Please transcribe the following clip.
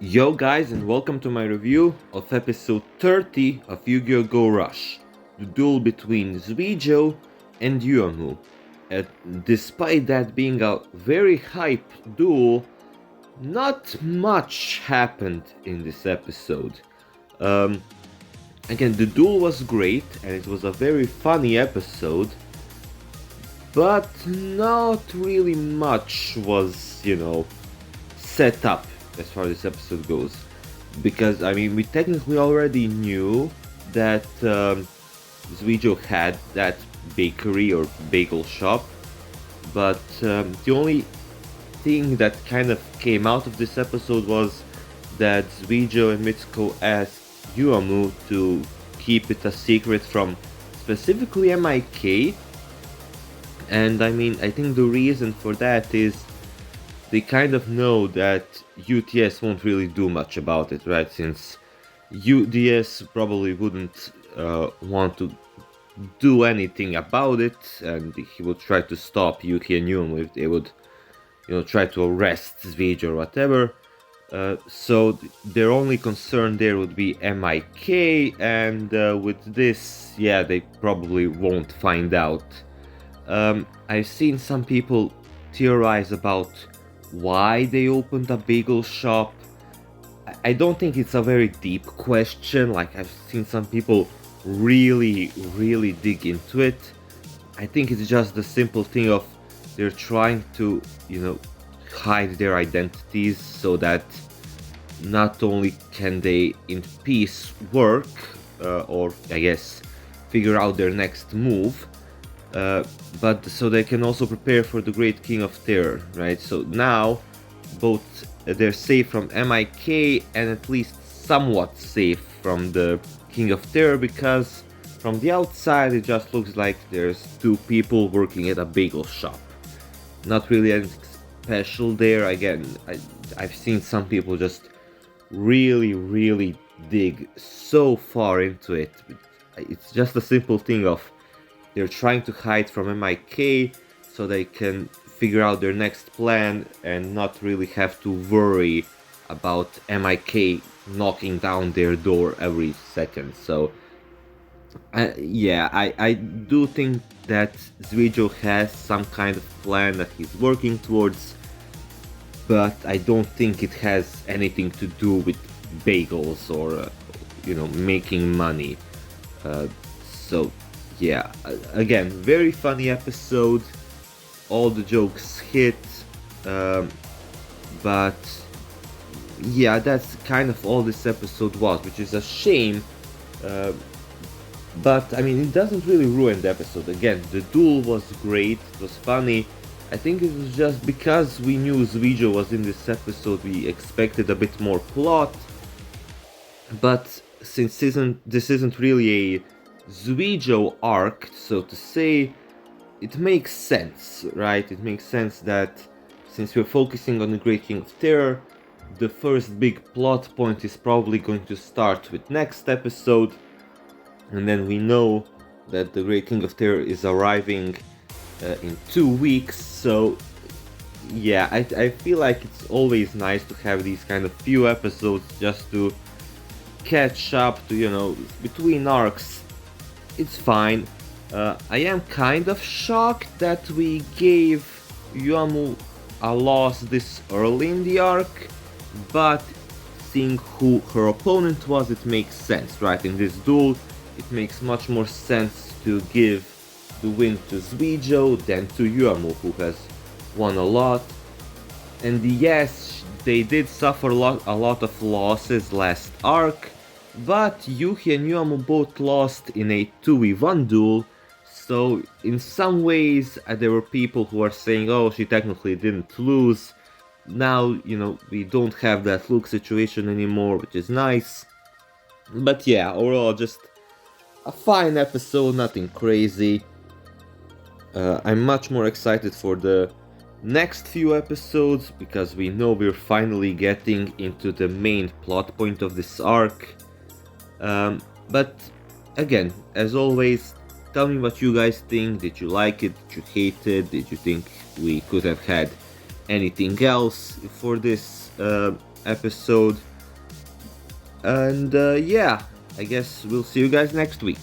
Yo guys, and welcome to my review of episode 30 of Yu-Gi-Oh! Go Rush, the duel between Yugioh and Yugioh. Despite that being a very hype duel, not much happened in this episode. Um, Again, the duel was great and it was a very funny episode, but not really much was, set up as far as this episode goes. Because, I mean, we technically already knew that Yugioh had that bakery or bagel shop, but the only thing that kind of came out of this episode was that Yugioh and Mitsuko asked Yuamu to keep it a secret from specifically MIK, and I mean, I think the reason for that is they kind of know that UTS won't really do much about it, right? Since UDS probably wouldn't want to do anything about it, and he would try to stop Yuki and Yum if they would, try to arrest Zvij or whatever. So their only concern there would be MIK, and with this, yeah, they probably won't find out. I've seen some people theorize about why they opened a bagel shop. I don't think it's a very deep question. Like, I've seen some people really dig into it. I think it's just the simple thing of they're trying to, hide their identities so that not only can they in peace work, or I guess figure out their next move, but so they can also prepare for the Great King of Terror, right? So now both they're safe from MIK and at least somewhat safe from the King of Terror, because from the outside it just looks like there's two people working at a bagel shop. Not really anything special there. Again, I've seen some people just really dig so far into it. It's just a simple thing of they're trying to hide from MIK so they can figure out their next plan and not really have to worry about MIK knocking down their door every second. So yeah, I do think that Yugioh has some kind of plan that he's working towards, but I don't think it has anything to do with bagels or making money. So yeah, again, very funny episode. All the jokes hit, but yeah, that's kind of all this episode was, which is a shame. Uh, but I mean, it doesn't really ruin the episode. Again, the duel was great, it was funny. I think it was just because we knew Yugioh was in this episode, we expected a bit more plot. But since this isn't really a Yugioh arc, so to say, it makes sense, right? It makes sense that since we're focusing on the Great King of Terror, the first big plot point is probably going to start with next episode, and then we know that the Great King of Terror is arriving in 2 weeks. So yeah, I feel like it's always nice to have these kind of few episodes just to catch up to, between arcs. It's fine. I am kind of shocked that we gave Yuamu a loss this early in the arc, but seeing who her opponent was, it makes sense, right? In this duel, it makes much more sense to give the win to Yugioh than to Yuamu, who has won a lot. And yes, they did suffer a lot of losses last arc, but Yuhi and Yuamu both lost in a 2v1 duel. So in some ways, there were people who are saying, oh, she technically didn't lose. Now, we don't have that Luke situation anymore, which is nice. But yeah, overall, just a fine episode, nothing crazy. I'm much more excited for the next few episodes, because we know we're finally getting into the main plot point of this arc. But again, as always, tell me what you guys think. Did you like it? Did you hate it? Did you think we could have had anything else for this episode. And yeah, I guess we'll see you guys next week.